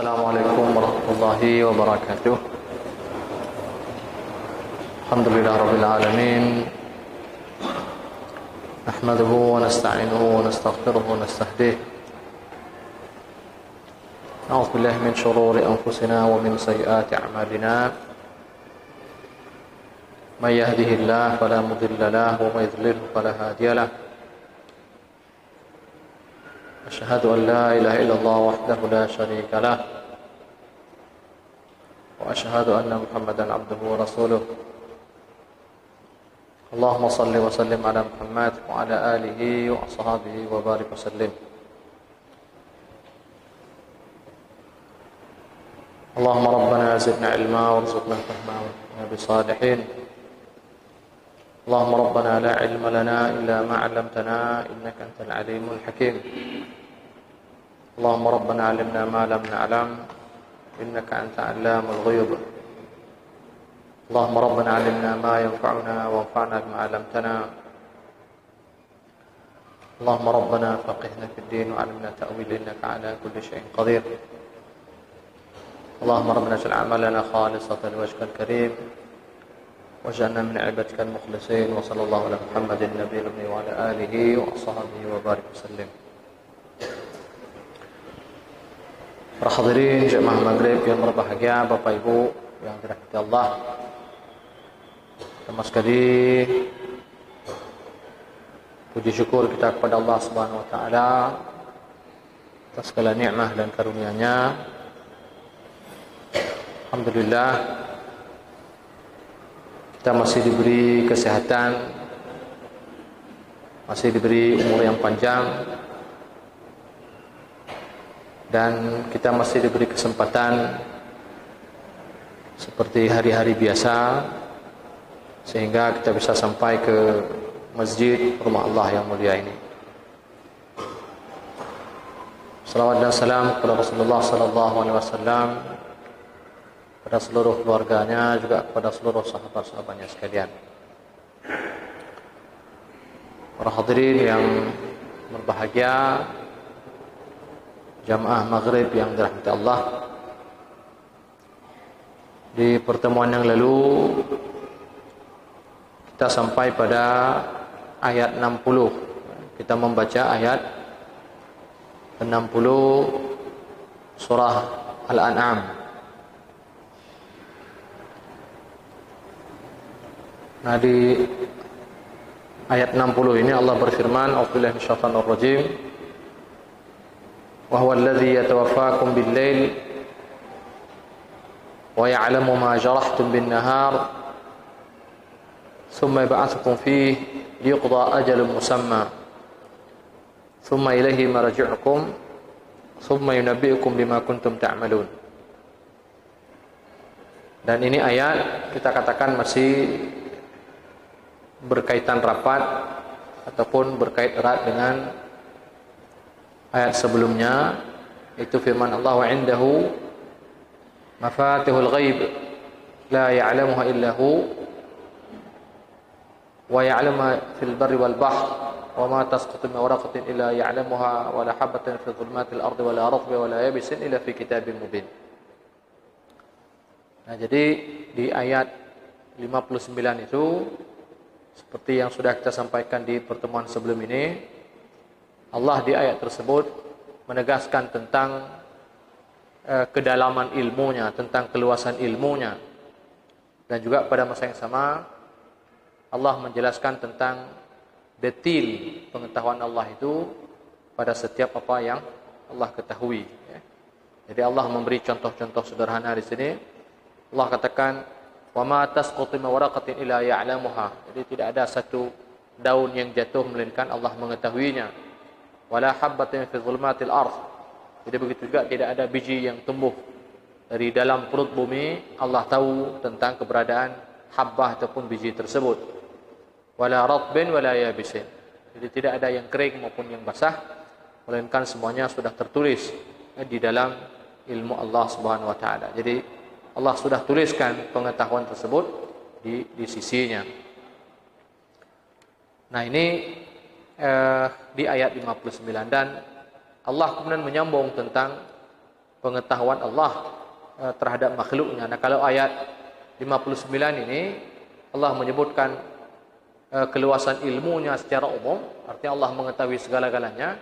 Assalamualaikum warahmatullahi wabarakatuh. Alhamdulillah rabbil alamin. Nahmaduhu wa nasta'inuhu wa nastaghfiruhu wa nastahdihi. A'udzu billahi min shururi anfusina wa min sayyiati a'malina. May yahdihillahu fala mudilla lahu wa may yudlilhu fala hadiya lahu. أشهد أن لا إله إلا الله وحده لا شريك له وأشهد أن محمدا عبده ورسوله اللهم صل وسلم على محمد وعلى آله وأصحابه وبارك وسلم اللهم ربنا زدنا علما وارزقنا فهما وارزقنا بالصالحين اللهم ربنا لا علم لنا إلا ما علمتنا إنك أنت العليم الحكيم اللهم ربنا علمنا ما لم نعلم إنك أنت علام الغيوب اللهم ربنا علمنا ما ينفعنا وانفعنا بما علمتنا اللهم ربنا فقهنا في الدين وعلمنا تأويل إنك على كل شيء قدير اللهم ربنا اجعل أعمالنا خالصة لوجهك الكريم واجعلنا من عبادك المخلصين وصلى الله على محمد النبي الأمي وعلى آله وأصحابه وبارك وسلم. Para hadirin jemaah maghrib yang berbahagia, Bapak Ibu yang dirahmati Allah, pertama sekali puji syukur kita kepada Allah Subhanahu wa taala atas segala nikmat dan karunia-Nya. Alhamdulillah kita masih diberi kesehatan, masih diberi umur yang panjang, dan kita masih diberi kesempatan seperti hari-hari biasa sehingga kita bisa sampai ke masjid rumah Allah yang mulia ini. Salawat dan salam kepada Rasulullah sallallahu alaihi wasallam, kepada seluruh keluarganya, juga kepada seluruh sahabat-sahabatnya sekalian. Para hadirin yang berbahagia, jamaah maghrib yang dirahmati Allah, di pertemuan yang lalu kita sampai pada ayat 60. Kita membaca ayat 60 surah Al-An'am. Nah, di ayat 60 ini Allah berfirman, "A'udzubillahi minasyaitonir rajim. Wa huwa alladhi yatawaffakum bil-lail wa ya'lamu ma jarahtum bin-nahar thumma yab'athukum fihi liyuqda ajalun musamma thumma ilayhi marji'ukum thumma yunabbi'ukum bima kuntum ta'malun." Dan ini ayat kita katakan masih berkaitan rapat ataupun berkait erat dengan ayat sebelumnya, itu firman Allah, "Wa 'indahu mafatihul ghaib la ya'lamuha illa hu wa ya'lamu ma fil barri wal bahr wa ma tasqutu min waraqatin illa ya'lamuha wa la habatin fi dhulumatil ardi wa la ratbin wa la yabisin illa fi kitabim mubin." Nah, jadi di ayat 59 itu seperti yang sudah kita sampaikan di pertemuan sebelum ini, Allah di ayat tersebut menegaskan tentang kedalaman ilmunya, tentang keluasan ilmunya, dan juga pada masa yang sama Allah menjelaskan tentang detil pengetahuan Allah itu pada setiap apa yang Allah ketahui. Jadi Allah memberi contoh-contoh sederhana di sini. Allah katakan, "Wa ma tasqutu min waraqatin illa ya'lamuha." Jadi tidak ada satu daun yang jatuh melainkan Allah mengetahuinya. Wala habbatin fi dhulumatil ardh. Jadi begitu juga tidak ada biji yang tumbuh dari dalam perut bumi, Allah tahu tentang keberadaan habbah ataupun biji tersebut. Wala ratbin wala yabisin. Jadi tidak ada yang kering maupun yang basah, melainkan semuanya sudah tertulis di dalam ilmu Allah Subhanahu wa taala. Jadi Allah sudah tuliskan pengetahuan tersebut di sisinya. Nah, ini di ayat 59, dan Allah kemudian menyambung tentang pengetahuan Allah terhadap makhluknya. Nah, kalau ayat 59 ini Allah menyebutkan keluasan ilmunya secara umum, artinya Allah mengetahui segala-galanya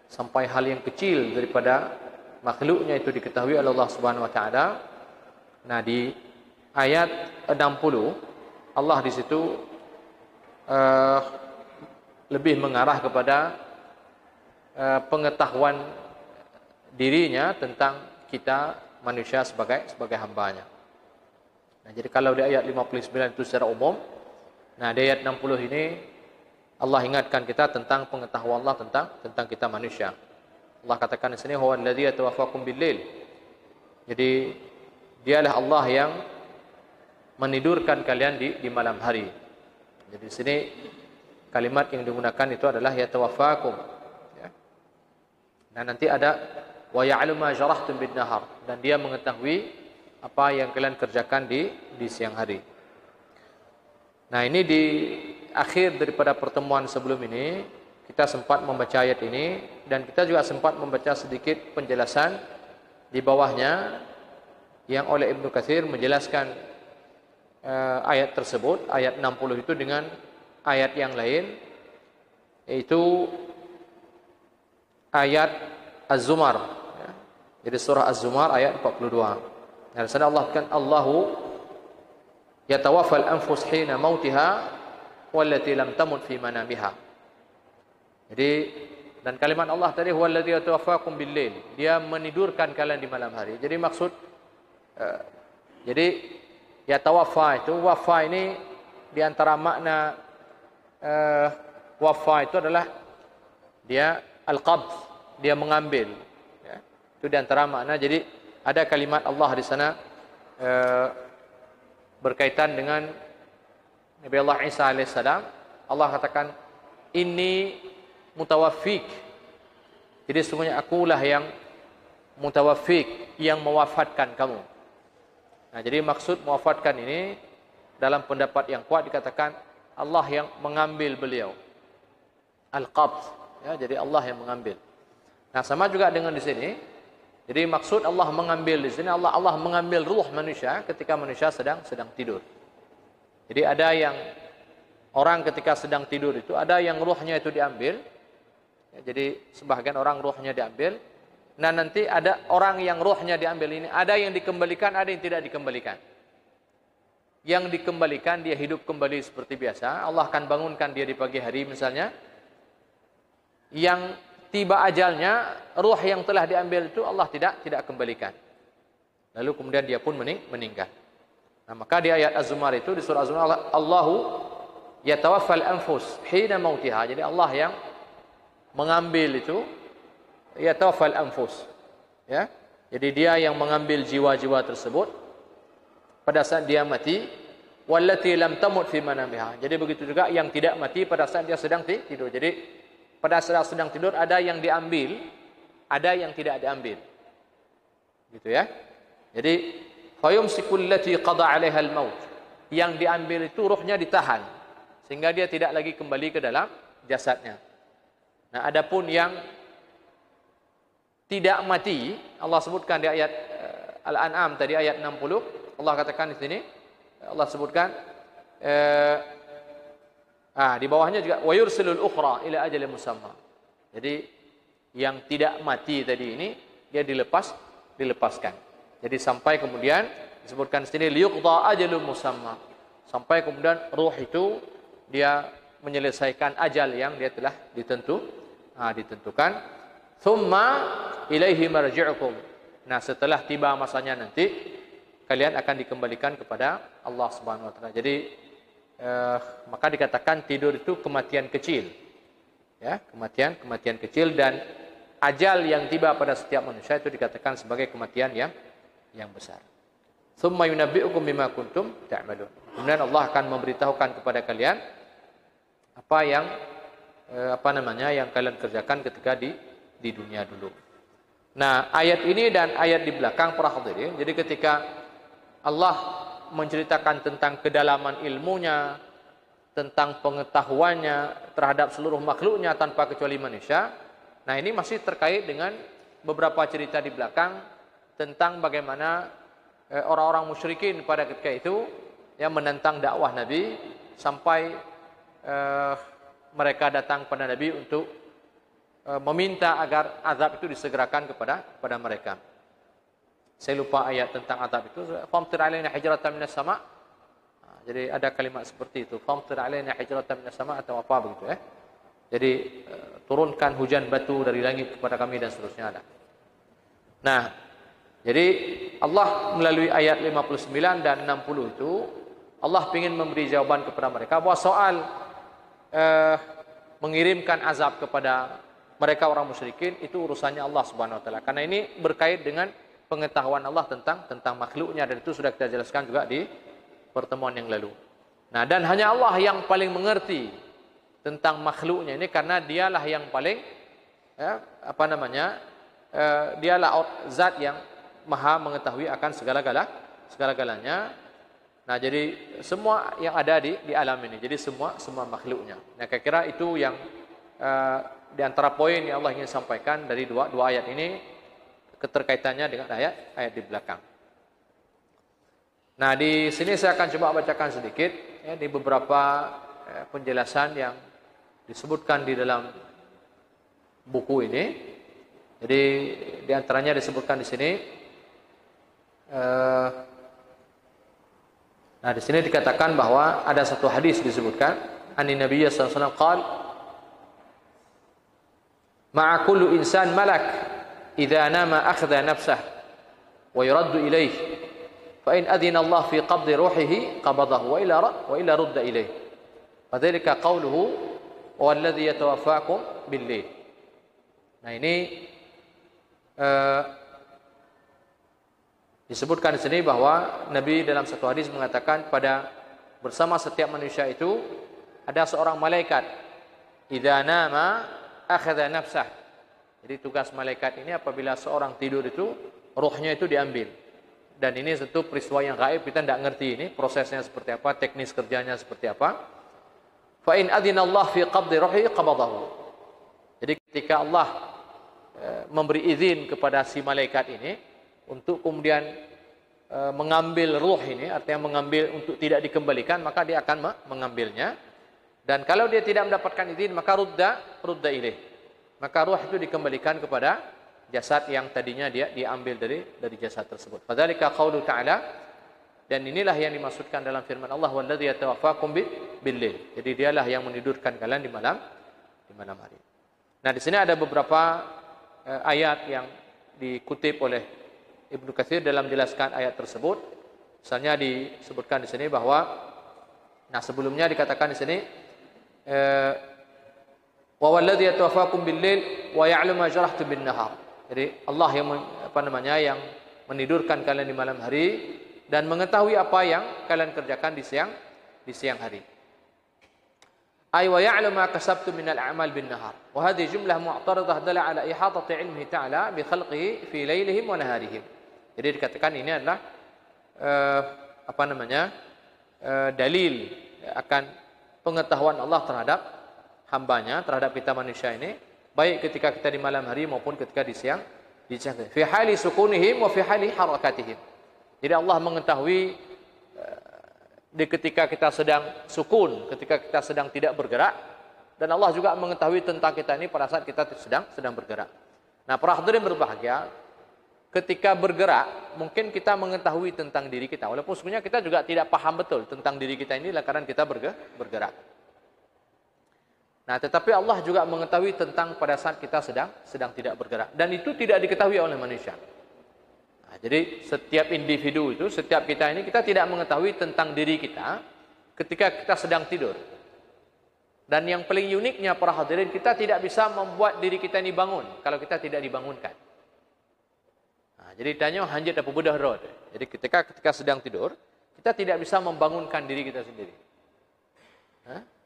sampai hal yang kecil daripada makhluknya itu diketahui oleh Allah Subhanahu wa taala. Nah, di ayat 60 Allah di situ lebih mengarah kepada pengetahuan dirinya tentang kita manusia sebagai hambanya. Nah, jadi kalau di ayat 59 itu secara umum, nah di ayat 60 ini Allah ingatkan kita tentang pengetahuan Allah tentang kita manusia. Allah katakan di sini, huwa alladzi yatawaffakum bil-lail. Jadi dialah Allah yang menidurkan kalian di malam hari. Jadi di sini kalimat yang digunakan itu adalah yatawaffakum. Ya. Nah, nanti ada wa ya'lamu ma jarahtum bin-nahar, dan dia mengetahui apa yang kalian kerjakan di siang hari. Nah, ini di akhir daripada pertemuan sebelum ini kita sempat membaca ayat ini, dan kita juga sempat membaca sedikit penjelasan di bawahnya yang oleh Ibnu Katsir menjelaskan ayat tersebut, ayat 60 itu dengan ayat yang lain, yaitu ayat Az-Zumar. Ya. Jadi surah Az-Zumar ayat 42. Nah, di sana Allah katakan, Allahu yatawaffal anfus hina mautiha wallati lam tamut fi manamiha. Jadi, dan kalimat Allah tadi huwallazi yatawaffakum bil-lail, dia menidurkan kalian di malam hari. Jadi maksud jadi yatawaffa itu, wafa ini di antara makna wafa itu adalah dia al-qabd, dia mengambil, ya. Itu di antara makna. Jadi ada kalimat Allah di sana berkaitan dengan Nabi Allah Isa alaihissalam. Allah katakan, inni mutawaffik. Jadi sesungguhnya akulah yang mutawaffik, yang mewafatkan kamu. Nah, jadi maksud mewafatkan ini dalam pendapat yang kuat dikatakan Allah yang mengambil beliau. Al-qabd, ya, jadi Allah yang mengambil. Nah, sama juga dengan di sini. Jadi maksud Allah mengambil di sini, Allah mengambil ruh manusia ketika manusia sedang tidur. Jadi ada yang orang ketika sedang tidur itu ada yang ruhnya itu diambil. Ya, jadi sebagian orang ruhnya diambil. Nah, nanti ada orang yang ruhnya diambil ini, ada yang dikembalikan, ada yang tidak dikembalikan. Yang dikembalikan dia hidup kembali seperti biasa. Allah akan bangunkan dia di pagi hari misalnya. Yang tiba ajalnya, ruh yang telah diambil itu Allah tidak kembalikan. Lalu kemudian dia pun meninggal. Nah, maka di ayat Az-Zumar itu, di surah Az-Zumar, Allahu yatawaffal anfus hina mautiha. Jadi Allah yang mengambil itu, yatawaffal anfus. Ya. Jadi dia yang mengambil jiwa-jiwa tersebut pada saat dia mati, wallati lam tamut fi manamiha. Jadi begitu juga yang tidak mati pada saat dia sedang tidur. Jadi pada saat sedang tidur ada yang diambil, ada yang tidak diambil. Gitu ya. Jadi fayumsikul lati qada 'alaiha al-maut. Yang diambil itu ruhnya ditahan sehingga dia tidak lagi kembali ke dalam jasadnya. Nah, adapun yang tidak mati, Allah sebutkan di ayat Al-An'am tadi ayat 60, Allah katakan di sini, Allah sebutkan di bawahnya juga wa yursilul ukhra ila ajalin musamma. Jadi yang tidak mati tadi ini dia dilepaskan. Jadi sampai kemudian disebutkan di sini liyuqda ajalun musamma. Sampai kemudian ruh itu dia menyelesaikan ajal yang dia telah ditentukan. Thumma ilaihi marji'ukum. Nah, setelah tiba masanya nanti kalian akan dikembalikan kepada Allah Subhanahu wa taala. Jadi maka dikatakan tidur itu kematian kecil. Ya, kematian kecil, dan ajal yang tiba pada setiap manusia itu dikatakan sebagai kematian yang besar. Tsumma yunabbi'ukum bima kuntum ta'malun. Kemudian Allah akan memberitahukan kepada kalian apa yang yang kalian kerjakan ketika di dunia dulu. Nah, ayat ini dan ayat di belakang para hadirin, jadi ketika Allah menceritakan tentang kedalaman ilmunya, tentang pengetahuannya terhadap seluruh makhluknya tanpa kecuali manusia. Nah, ini masih terkait dengan beberapa cerita di belakang tentang bagaimana orang-orang musyrikin pada ketika itu yang menentang dakwah Nabi sampai mereka datang kepada Nabi untuk meminta agar azab itu disegerakan kepada mereka. Saya lupa ayat tentang azab itu. Famtir alaina hijratan minas sama. Jadi ada kalimat seperti itu. Famtir alaina hijratan minas sama atau apa begitu ya. Jadi turunkan hujan batu dari langit kepada kami dan seterusnya ada. Nah, jadi Allah melalui ayat 59 dan 60 itu Allah ingin memberi jawaban kepada mereka bahwa soal mengirimkan azab kepada mereka orang musyrikin itu urusannya Allah Subhanahu wa taala. Karena ini berkait dengan pengetahuan Allah tentang makhluknya, dan itu sudah kita jelaskan juga di pertemuan yang lalu. Nah, dan hanya Allah yang paling mengerti tentang makhluknya ini, karena dialah yang paling dialah zat yang maha mengetahui akan segala-galanya. Nah, jadi semua yang ada di alam ini, jadi semua makhluknya. Nah, kira-kira itu yang di antara poin yang Allah ingin sampaikan dari dua ayat ini, keterkaitannya dengan ayat di belakang. Nah, di sini saya akan coba bacakan sedikit ya, di beberapa penjelasan yang disebutkan di dalam buku ini. Jadi di antaranya disebutkan di sini. Nah, di sini dikatakan bahwa ada satu hadis disebutkan, An Nabi sallallahu alaihi wasallam qaal, ma'a kullu insan malak idza nama akhadha nafsah wa yuraddu ilayh fa in adina Allah fi qabdi ruhihi qabadahu wa ila rudda ilayh. Fadzalika qawluhu walladzi yatawaffakum bil-lail. Nah, ini disebutkan di sini bahwa Nabi dalam satu hadis mengatakan pada bersama setiap manusia itu ada seorang malaikat. Idza nama akhadha nafsah. Jadi tugas malaikat ini apabila seorang tidur itu ruhnya itu diambil. Dan ini tentu peristiwa yang gaib, kita tidak ngerti ini prosesnya seperti apa, teknis kerjanya seperti apa. Fa in adzina Allah fi qabdi ruhi qabadahu. Jadi ketika Allah memberi izin kepada si malaikat ini untuk kemudian mengambil ruh ini, artinya mengambil untuk tidak dikembalikan, maka dia akan mengambilnya. Dan kalau dia tidak mendapatkan izin, maka rudda ilaih. Maka ruh itu dikembalikan kepada jasad yang tadinya dia diambil dari jasad tersebut. Fadzalika qaulu ta'ala, dan inilah yang dimaksudkan dalam firman Allah, walladzi yatawaffakum bil-lail. Jadi dialah yang menidurkan kalian di malam hari. Nah, di sini ada beberapa ayat yang dikutip oleh Ibnu Katsir dalam menjelaskan ayat tersebut. Misalnya disebutkan di sini bahwa, nah sebelumnya dikatakan di sini, wa walladzi yatawaffakum bil-lail wa ya'lamu ma jarahtum bin-nahar. Jadi Allah yang menidurkan kalian di malam hari dan mengetahui apa yang kalian kerjakan di siang hari. Ay wa ya'lamu ma kasabtum min al-a'mal bin-nahar. Wa hadhihi jumlah mu'taridah dalla ala ihatati 'ilmihi ta'ala bi khalqihi fi lailihim wa naharihim. Jadi dikatakan ini adalah dalil akan pengetahuan Allah terhadap hambanya, terhadap kita manusia ini, baik ketika kita di malam hari maupun ketika di siang hari. Fi hali sukunihim wa fi hali harakatihim. Jadi Allah mengetahui di ketika kita sedang sukun, ketika kita sedang tidak bergerak, dan Allah juga mengetahui tentang kita ini pada saat kita sedang bergerak. Nah, para hadirin berbahagia, ketika bergerak mungkin kita mengetahui tentang diri kita, walaupun sebenarnya kita juga tidak paham betul tentang diri kita ini karena kita bergerak. Nah, tetapi Allah juga mengetahui tentang pada saat kita sedang tidak bergerak, dan itu tidak diketahui oleh manusia. Nah, jadi setiap individu itu, setiap kita ini, kita tidak mengetahui tentang diri kita ketika kita sedang tidur. Dan yang paling uniknya para hadirin, kita tidak bisa membuat diri kita ini bangun kalau kita tidak dibangunkan. Nah, jadi tanya hanjat apa budah roh. Jadi ketika sedang tidur, kita tidak bisa membangunkan diri kita sendiri.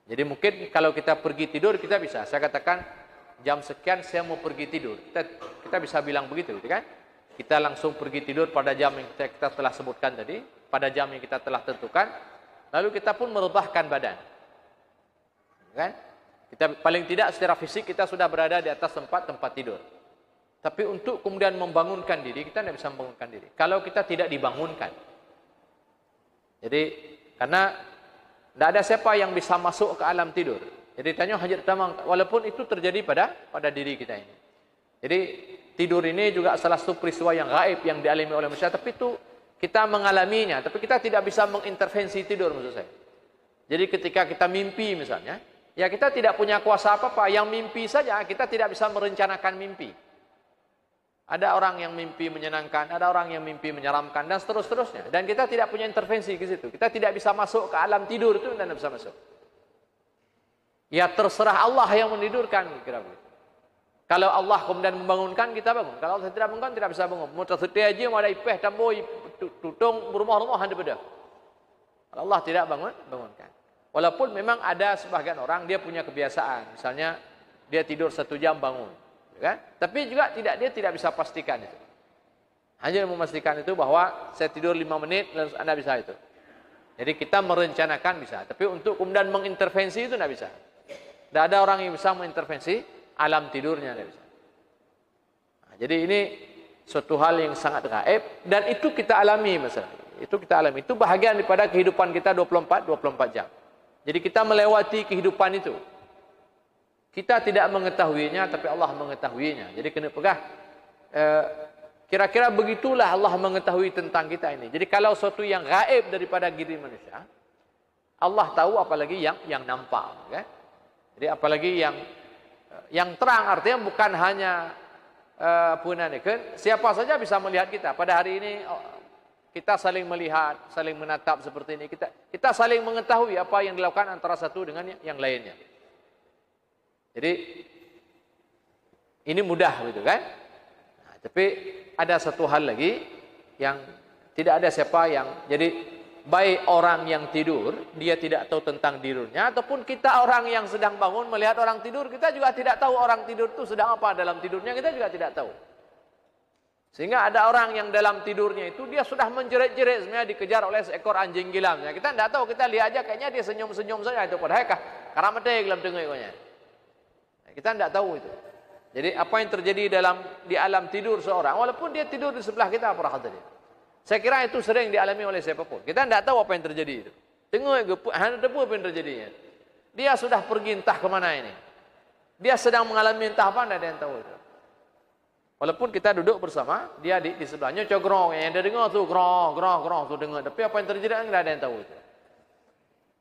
Jadi mungkin kalau kita pergi tidur, kita bisa. Saya katakan jam sekian saya mau pergi tidur. Kita bisa bilang begitu, gitu kan? Kita langsung pergi tidur pada jam yang kita telah sebutkan tadi, pada jam yang kita telah tentukan. Lalu kita pun merebahkan badan. Kan? Kita paling tidak secara fisik kita sudah berada di atas tempat tidur. Tapi untuk kemudian membangunkan diri, kita tidak bisa membangunkan diri. Kalau kita tidak dibangunkan. Jadi, karena tidak ada siapa yang bisa masuk ke alam tidur. Jadi, tanya hajat pertama, walaupun itu terjadi pada diri kita ini. Jadi, tidur ini juga salah satu peristiwa yang gaib yang dialami oleh manusia. Tapi itu kita mengalaminya. Tapi kita tidak bisa mengintervensi tidur, maksud saya. Jadi, ketika kita mimpi misalnya, ya kita tidak punya kuasa apa-apa. Yang mimpi saja, kita tidak bisa merencanakan mimpi. Ada orang yang mimpi menyenangkan, ada orang yang mimpi menyeramkan, dan seterusnya. Dan kita tidak punya intervensi ke situ. Kita tidak bisa masuk ke alam tidur itu, dan tidak bisa masuk. Ya terserah Allah yang menidurkan, kira begitu. Kalau Allah kemudian membangunkan, kita bangun. Kalau Allah tidak bangunkan, tidak bisa bangun. Mutasetia aja, ada ipeh, tamboi, tutung, rumah-rumah, handa beda. Kalau Allah tidak bangunkan. Walaupun memang ada sebagian orang, dia punya kebiasaan. Misalnya, dia tidur 1 jam bangun. Kan? Tapi juga dia tidak bisa pastikan itu. Hanya memastikan itu bahwa saya tidur 5 menit lalu Anda bisa itu. Jadi kita merencanakan bisa, tapi untuk kemudian mengintervensi itu tidak bisa. Tidak ada orang yang bisa mengintervensi alam tidurnya, tidak bisa. Nah, jadi ini suatu hal yang sangat gaib dan itu kita alami masalah. Itu kita alami. Itu bahagian daripada kehidupan kita 24 jam. Jadi kita melewati kehidupan itu. Kita tidak mengetahuinya, tapi Allah mengetahuinya. Jadi kena pegah. Kira-kira begitulah Allah mengetahui tentang kita ini. Jadi kalau sesuatu yang gaib daripada diri manusia, Allah tahu apalagi yang nampak. Kan? Jadi apalagi yang terang, artinya bukan hanya siapa saja bisa melihat kita. Pada hari ini kita saling melihat, saling menatap seperti ini. Kita saling mengetahui apa yang dilakukan antara satu dengan yang lainnya. Jadi ini mudah gitu kan. Nah, tapi ada satu hal lagi yang tidak ada siapa yang, jadi baik orang yang tidur dia tidak tahu tentang tidurnya, ataupun kita orang yang sedang bangun melihat orang tidur, kita juga tidak tahu orang tidur itu sedang apa dalam tidurnya, kita juga tidak tahu. Sehingga ada orang yang dalam tidurnya itu dia sudah menjerit-jerit, sebenarnya dikejar oleh seekor anjing gilamnya. Kita tidak tahu, kita lihat aja kayaknya dia senyum-senyum saja itu, padahal karena mati dalam tengahnya. Kita tidak tahu itu. Jadi apa yang terjadi di alam tidur seorang, walaupun dia tidur di sebelah kita para hadirin. Saya kira itu sering dialami oleh siapapun. Kita tidak tahu apa yang terjadi itu. Tengok hanya debu apa yang terjadinya. Dia sudah pergi entah ke mana ini. Dia sedang mengalami entah apa, tidak ada yang tahu itu. Walaupun kita duduk bersama, dia di sebelahnya cogrong, yang dia dengar tu grong tu dengar. Tapi apa yang terjadi tidak ada yang tahu itu.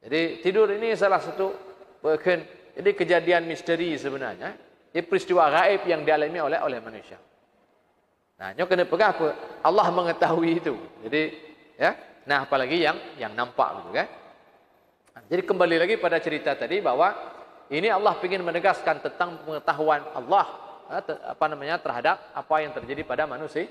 Jadi tidur ini salah satu jadi kejadian misteri sebenarnya. Ini peristiwa gaib yang dialami oleh manusia. Nah, nyo kena pegang apa? Allah mengetahui itu. Jadi, ya. Nah, apalagi yang nampak gitu kan. Nah, jadi kembali lagi pada cerita tadi bahwa ini Allah ingin menegaskan tentang pengetahuan Allah terhadap apa yang terjadi pada manusia.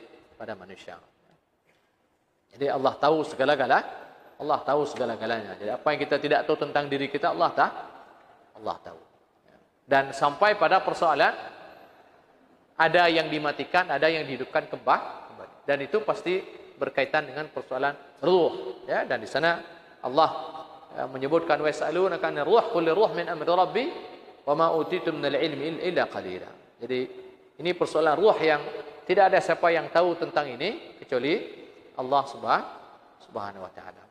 Jadi Allah tahu segala-galanya. Jadi apa yang kita tidak tahu tentang diri kita, Allah tahu. Dan sampai pada persoalan ada yang dimatikan, ada yang dihidupkan kembali. Dan itu pasti berkaitan dengan persoalan ruh. Ya, dan di sana Allah menyebutkan was'alunaka 'anir ruh qul ruh min amri rabbi wa ma utitum minal ilmi illa qalila. Jadi ini persoalan ruh yang tidak ada siapa yang tahu tentang ini kecuali Allah Subhanahu wa taala.